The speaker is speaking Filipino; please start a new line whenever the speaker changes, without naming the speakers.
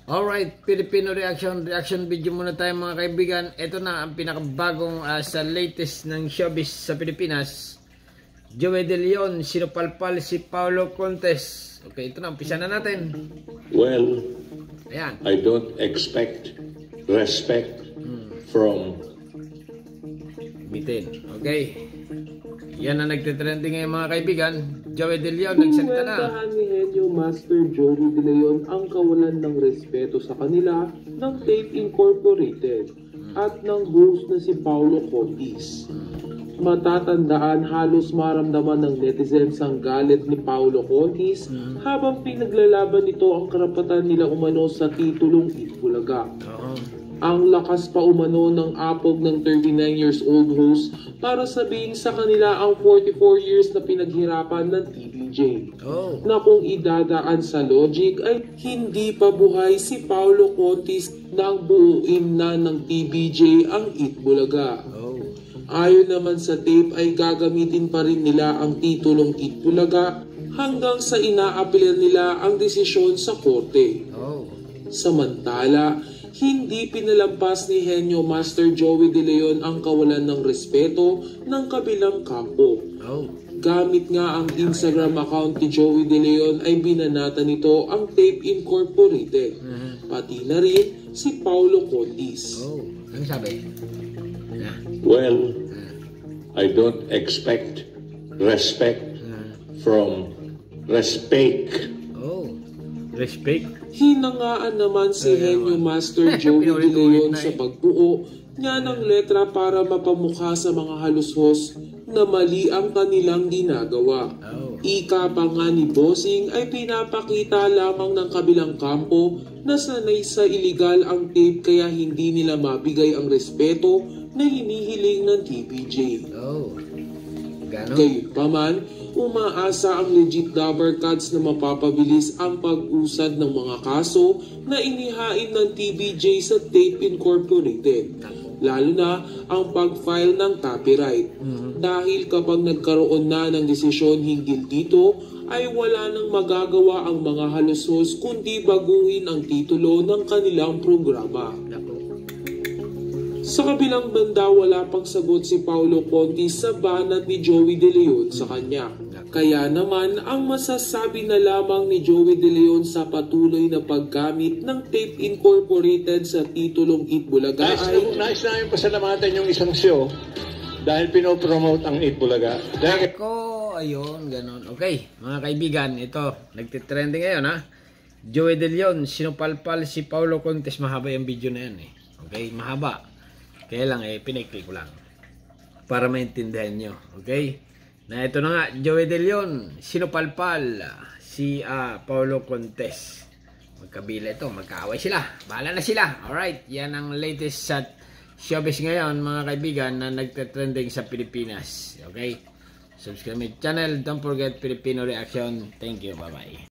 Alright, Filipino reaction video muna tayo mga kaibigan. Ito na ang pinakabagong sa latest ng showbiz sa Pilipinas. Joey De Leon, sinupalpal si Paulo Contes. Okay, ito na, umpisa na natin.
Well,
ayan.
I don't expect respect from
bitin. Okay. Yan ang nagtitrending ngayon mga kaibigan. Joey De Leon, nagsalita na.
Inuwentahan ni Henyo Master Joey De Leon ang kawalan ng respeto sa kanila ng Tape Incorporated at ng host na si Paulo Contis. Matatandaan, halos maramdaman ng netizens ang galit ni Paulo Contis habang pinaglalaban nito ang karapatan nila umano sa titulong Itbulaga. Ang lakas pa umano ng apog ng 39 years old host para sabihin sa kanila ang 44 years na pinaghirapan ng TVJ. Na kung idadaan sa logic ay hindi pa buhay si Paulo Contis nang buuin na ng TVJ ang Itbulaga. Ayon naman sa tape ay gagamitin pa rin nila ang titulong Itbulaga hanggang sa inaapilan nila ang desisyon sa korte. Samantala, hindi pinalampas ni Henyo Master Joey De Leon ang kawalan ng respeto ng kabilang kampo. Gamit nga ang Instagram account ni Joey De Leon ay binanata nito ang Tape Incorporated. Pati na rin si Paulo Contis.
Ano sabi?
Well, I don't expect respect from respect.
Respect.
Hinangaan naman si Henyo Master Joey De Leon sa pagbuo niya ng letra para mapamukha sa mga halushos na mali ang kanilang ginagawa. Ika pa nga ni Bossing ay pinapakita lamang ng kabilang kampo na sanay sa iligal ang tape kaya hindi nila mabigay ang respeto na hinihiling ng TVJ. Gayunpaman, umaasa ang legit Dabber Cats na mapapabilis ang pag-usad ng mga kaso na inihain ng TVJ sa Tape Incorporated. Lalo na ang pag-file ng copyright. Dahil kapag nagkaroon na ng desisyon hinggil dito, ay wala nang magagawa ang mga halusos kundi baguhin ang titulo ng kanilang programa. Sa kabilang banda, wala pang sagot si Paulo Contis sa banat ni Joey De Leon sa kanya. Kaya naman, ang masasabi na lamang ni Joey De Leon sa patuloy na paggamit ng Tape Incorporated sa titulong Itbulaga ay...
Nais namin pasalamatan yung isang show dahil pinopromote ang Itbulaga.
Ayun, ganon. Okay, mga kaibigan, ito, nagtitrending ngayon ha. Joey De Leon, sinupalpal si Paulo Contes. Mahaba yung video na yan eh. Okay, mahaba. Kaya lang pinay-click ko lang para maintindihan nyo. Okay? Na ito na nga, Joey De Leon, sinupalpal si Paulo Contes. Magkabila ito, magkaaway sila. Bahala na sila. Alright, yan ang latest sa showbiz ngayon, mga kaibigan, na nagtatrending sa Pilipinas. Okay? Subscribe my channel. Don't forget Filipino Reaction. Thank you. Bye-bye.